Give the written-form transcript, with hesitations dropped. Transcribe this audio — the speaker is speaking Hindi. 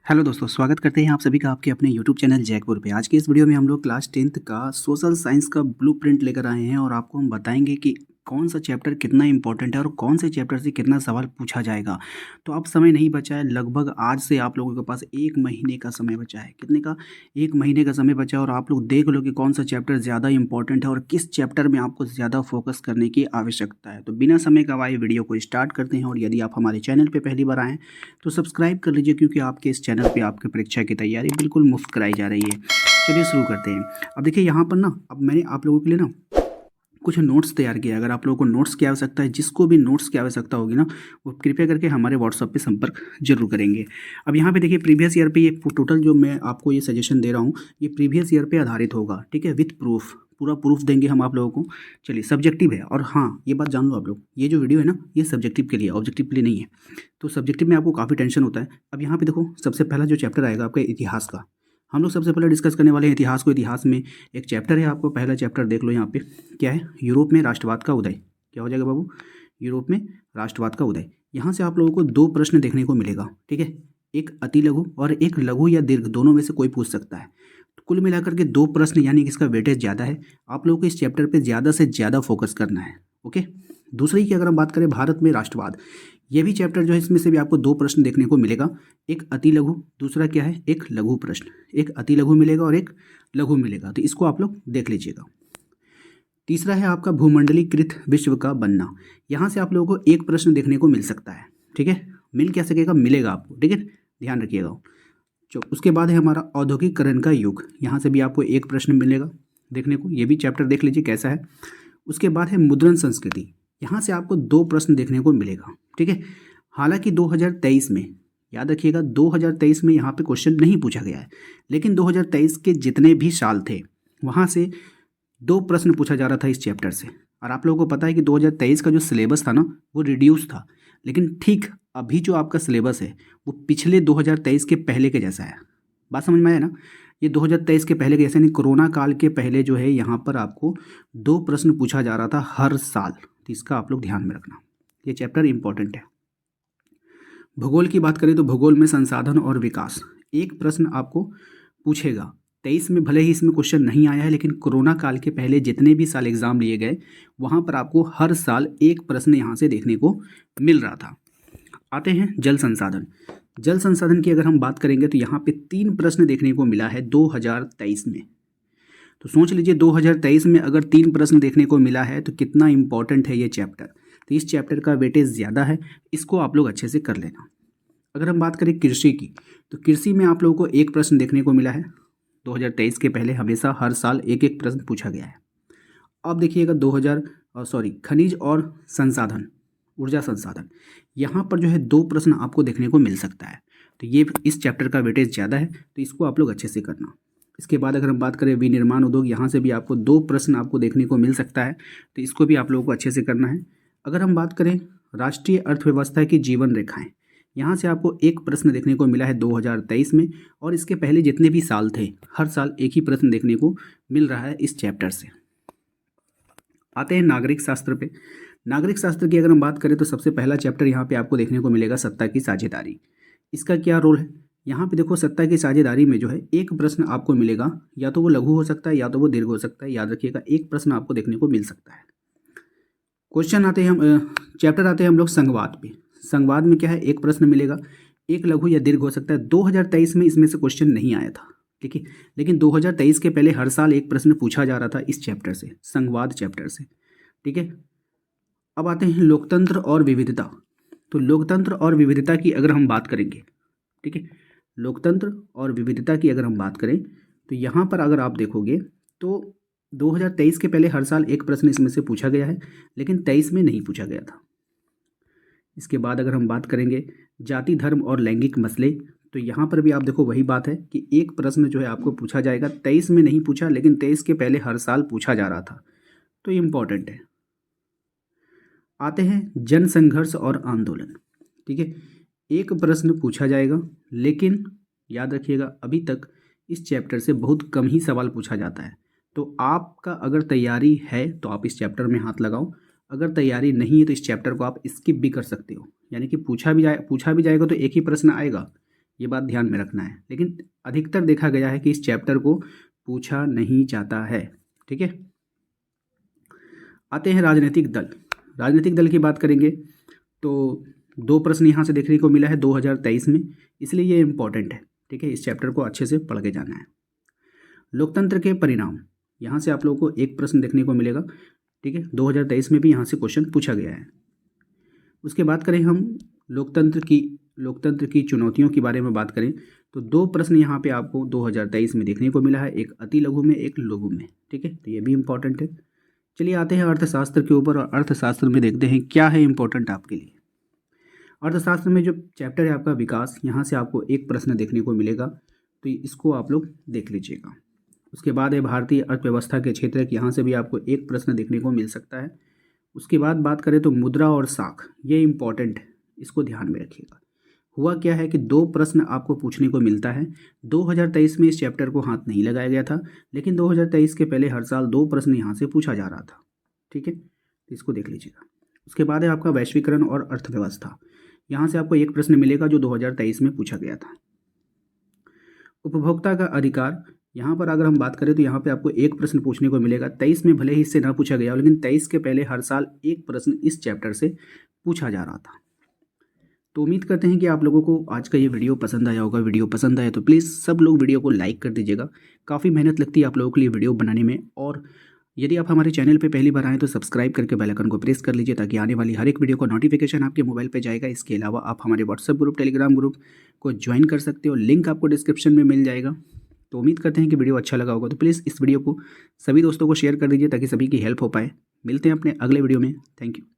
हेलो दोस्तों, स्वागत करते हैं आप सभी का आपके अपने यूट्यूब चैनल जैकपुर पे। आज के इस वीडियो में हम लोग क्लास 10th का सोशल साइंस का ब्लूप्रिंट लेकर आए हैं और आपको हम बताएंगे कि कौन सा चैप्टर कितना इंपॉर्टेंट है और कौन से चैप्टर से कितना सवाल पूछा जाएगा। तो अब समय नहीं बचा है, लगभग आज से आप लोगों के पास 1 महीने का समय बचा है। कितने का? 1 महीने का समय बचा है और आप लोग देख लो कि कौन सा चैप्टर ज़्यादा इंपॉर्टेंट है और किस चैप्टर में आपको ज़्यादा फोकस करने की आवश्यकता है। तो बिना समय गंवाए वीडियो को स्टार्ट करते हैं और यदि आप हमारे चैनल पर पहली बार आएँ तो सब्सक्राइब कर लीजिए, क्योंकि आपके इस चैनल पे आपकी परीक्षा की तैयारी बिल्कुल मुफ्त कराई जा रही है। चलिए शुरू करते हैं। अब देखिए यहाँ पर ना, अब मैंने आप लोगों के लिए ना कुछ नोट्स तैयार किया। अगर आप लोगों को नोट्स की आवश्यकता है, जिसको भी नोट्स की आवश्यकता होगी ना, वो कृपया करके हमारे व्हाट्सएप पे संपर्क जरूर करेंगे। अब यहाँ पे देखिए प्रीवियस ईयर पे ये टोटल जो मैं आपको ये सजेशन दे रहा हूँ, ये प्रीवियस ईयर पे आधारित होगा, ठीक है, विथ प्रूफ। पूरा प्रूफ देंगे हम आप लोगों को। चलिए, सब्जेक्टिव है और हाँ, ये बात जान लो आप लोग, ये जो वीडियो है ना, ये सब्जेक्टिव के लिए, ऑब्जेक्टिव के लिए नहीं है। तो सब्जेक्टिव में आपको काफ़ी टेंशन होता है। अब यहाँ पे देखो, सबसे पहला जो चैप्टर आएगा आपका इतिहास का। हम लोग सबसे पहले डिस्कस करने वाले हैं इतिहास को। इतिहास में एक चैप्टर है, आपको पहला चैप्टर देख लो यहाँ पे। क्या है? यूरोप में राष्ट्रवाद का उदय। क्या हो जाएगा बाबू? यूरोप में राष्ट्रवाद का उदय। यहाँ से आप लोगों को 2 प्रश्न देखने को मिलेगा, ठीक है। एक अति लघु और एक लघु या दीर्घ, दोनों में से कोई पूछ सकता है। तो कुल मिलाकर के 2 प्रश्न, यानी कि इसका वेटेज ज़्यादा है। आप लोगों को इस चैप्टर पे ज़्यादा से ज़्यादा फोकस करना है, ओके। दूसरी की अगर हम बात करें, भारत में राष्ट्रवाद, ये भी चैप्टर जो है, इसमें से भी आपको 2 प्रश्न देखने को मिलेगा। एक अति लघु, दूसरा क्या है, एक लघु प्रश्न। एक अति लघु मिलेगा और एक लघु मिलेगा, तो इसको आप लोग देख लीजिएगा। तीसरा है आपका भूमंडलीकृत विश्व का बनना। यहाँ से आप लोगों को एक प्रश्न देखने को मिल सकता है, ठीक है। मिल क्या सकेगा? मिलेगा आपको, ठीक है, ध्यान रखिएगा। जो उसके बाद है हमारा औद्योगिकरण का युग। यहाँ से भी आपको एक प्रश्न मिलेगा देखने को, ये भी चैप्टर देख लीजिए कैसा है। उसके बाद है मुद्रण संस्कृति। यहाँ से आपको 2 प्रश्न देखने को मिलेगा, ठीक है। हालांकि 2023 में, याद रखिएगा, 2023 में यहाँ पे क्वेश्चन नहीं पूछा गया है, लेकिन 2023 के जितने भी साल थे वहाँ से 2 प्रश्न पूछा जा रहा था इस चैप्टर से। और आप लोगों को पता है कि 2023 का जो सिलेबस था ना, वो रिड्यूस था, लेकिन ठीक अभी जो आपका सिलेबस है वो पिछले 2023 के पहले के जैसा है। बात समझ में आया ना? ये 2023 के पहले के जैसे नहीं, कोरोना काल के पहले जो है, यहाँ पर आपको 2 प्रश्न पूछा जा रहा था हर साल। तो इसका आप लोग ध्यान में रखना, ये चैप्टर इंपॉर्टेंट है। भूगोल की बात करें तो भूगोल में संसाधन और विकास, एक प्रश्न आपको पूछेगा। 23 में भले ही इसमें क्वेश्चन नहीं आया है, लेकिन कोरोना काल के पहले जितने भी साल एग्जाम लिए गए, वहाँ पर आपको हर साल एक प्रश्न यहाँ से देखने को मिल रहा था। आते हैं जल संसाधन। जल संसाधन की अगर हम बात करेंगे तो यहाँ पे 3 प्रश्न देखने को मिला है 2023 में। तो सोच लीजिए, 2023 में अगर 3 प्रश्न देखने को मिला है तो कितना इंपॉर्टेंट है ये चैप्टर। तो इस चैप्टर का वेटेज ज़्यादा है, इसको आप लोग अच्छे से कर लेना। अगर हम बात करें कृषि की, तो कृषि में आप लोगों को एक प्रश्न देखने को मिला है। 2023 के पहले हमेशा हर साल एक एक प्रश्न पूछा गया है। अब देखिएगा खनिज और संसाधन, ऊर्जा संसाधन, यहाँ पर जो है 2 प्रश्न आपको देखने को मिल सकता है। तो ये इस चैप्टर का वेटेज ज़्यादा है, तो इसको आप लोग अच्छे से करना। इसके बाद अगर हम बात करें विनिर्माण उद्योग, यहाँ से भी आपको 2 प्रश्न आपको देखने को मिल सकता है, तो इसको भी आप लोगों को अच्छे से करना है। अगर हम बात करें राष्ट्रीय अर्थव्यवस्था की जीवन रेखाएं, यहाँ से आपको एक प्रश्न देखने को मिला है 2023 में, और इसके पहले जितने भी साल थे हर साल एक ही प्रश्न देखने को मिल रहा है इस चैप्टर से। आते हैं नागरिक शास्त्र पे। नागरिक शास्त्र की अगर हम बात करें तो सबसे पहला चैप्टर यहाँ पे आपको देखने को मिलेगा सत्ता की साझेदारी। इसका क्या रोल है? यहाँ पे देखो, सत्ता की साझेदारी में जो है एक प्रश्न आपको मिलेगा, या तो वो लघु हो सकता है या तो वो दीर्घ हो सकता है। याद रखिएगा, एक प्रश्न आपको देखने को मिल सकता है। क्वेश्चन आते हैं चैप्टर आते हैं हम लोग संघवाद पे। संघवाद में क्या है? एक प्रश्न मिलेगा, एक लघु या दीर्घ हो सकता है। 2023 में इसमें से क्वेश्चन नहीं आया था, ठीक है, लेकिन 2023 के पहले हर साल एक प्रश्न पूछा जा रहा था इस चैप्टर से, संघवाद चैप्टर से, ठीक है। अब आते हैं लोकतंत्र और विविधता। तो लोकतंत्र और विविधता की अगर हम बात करेंगे, ठीक है, लोकतंत्र और विविधता की अगर हम बात करें तो यहाँ पर अगर आप देखोगे तो 2023 के पहले हर साल एक प्रश्न इसमें से पूछा गया है, लेकिन 23 में नहीं पूछा गया था। इसके बाद अगर हम बात करेंगे जाति, धर्म और लैंगिक मसले, तो यहाँ पर भी आप देखो वही बात है कि एक प्रश्न जो है आपको पूछा जाएगा। 23 में नहीं पूछा, लेकिन 23 के पहले हर साल पूछा जा रहा था, तो इम्पॉर्टेंट है। आते हैं जन संघर्ष और आंदोलन, ठीक है, एक प्रश्न पूछा जाएगा, लेकिन याद रखिएगा अभी तक इस चैप्टर से बहुत कम ही सवाल पूछा जाता है। तो आपका अगर तैयारी है तो आप इस चैप्टर में हाथ लगाओ, अगर तैयारी नहीं है तो इस चैप्टर को आप स्किप भी कर सकते हो। यानी कि पूछा भी जाएगा तो एक ही प्रश्न आएगा, ये बात ध्यान में रखना है। लेकिन अधिकतर देखा गया है कि इस चैप्टर को पूछा नहीं जाता है। ठीक है, आते हैं राजनीतिक दल। राजनीतिक दल की बात करेंगे तो 2 प्रश्न यहाँ से देखने को मिला है 2023 में, इसलिए ये इम्पॉर्टेंट है। ठीक है, इस चैप्टर को अच्छे से पढ़ के जाना है। लोकतंत्र के परिणाम, यहाँ से आप लोगों को 1 प्रश्न देखने को मिलेगा। ठीक है, 2023 में भी यहाँ से क्वेश्चन पूछा गया है। उसके बाद करें हम लोकतंत्र की चुनौतियों के बारे में बात करें तो 2 प्रश्न यहाँ पे आपको 2023 में देखने को मिला है, एक अति लघु में, एक लघु में। ठीक है, तो ये भी इम्पोर्टेंट है। चलिए आते हैं अर्थशास्त्र के ऊपर, और अर्थशास्त्र में देखते हैं क्या है इम्पोर्टेंट आपके लिए। अर्थशास्त्र में जो चैप्टर है आपका विकास, यहाँ से आपको 1 प्रश्न देखने को मिलेगा, तो इसको आप लोग देख लीजिएगा। उसके बाद है भारतीय अर्थव्यवस्था के क्षेत्र, यहाँ से भी आपको 1 प्रश्न देखने को मिल सकता है। उसके बाद बात करें तो मुद्रा और साख, ये इम्पॉर्टेंट है, इसको ध्यान में रखिएगा। हुआ क्या है कि 2 प्रश्न आपको पूछने को मिलता है। 2023 में इस चैप्टर को हाथ नहीं लगाया गया था, लेकिन 2023 के पहले हर साल 2 प्रश्न यहाँ से पूछा जा रहा था। ठीक है, तो इसको देख लीजिएगा। उसके बाद है आपका वैश्वीकरण और अर्थव्यवस्था, यहाँ से आपको 1 प्रश्न मिलेगा जो 2023 में पूछा गया था। उपभोक्ता का अधिकार, यहाँ पर अगर हम बात करें तो यहाँ पे आपको 1 प्रश्न पूछने को मिलेगा। 23 में भले ही इससे ना पूछा गया, लेकिन 23 के पहले हर साल 1 प्रश्न इस चैप्टर से पूछा जा रहा था। तो उम्मीद करते हैं कि आप लोगों को आज का ये वीडियो पसंद आया होगा। वीडियो पसंद आया तो प्लीज़ सब लोग वीडियो को लाइक कर दीजिएगा। काफ़ी मेहनत लगती है आप लोगों के लिए वीडियो बनाने में, और यदि आप हमारे चैनल पे पहली बार आएँ तो सब्सक्राइब करके बेल आइकन को प्रेस कर लीजिए, ताकि आने वाली हर एक वीडियो का नोटिफिकेशन आपके मोबाइल पे जाएगा। इसके अलावा आप हमारे व्हाट्सएप ग्रुप, टेलीग्राम ग्रुप को ज्वाइन कर सकते हो, लिंक आपको डिस्क्रिप्शन में मिल जाएगा। तो उम्मीद करते हैं कि वीडियो अच्छा लगा होगा, तो प्लीज़ इस वीडियो को सभी दोस्तों को शेयर कर दीजिए ताकि सभी की हेल्प हो पाए। मिलते हैं अपने अगले वीडियो में। Thank you.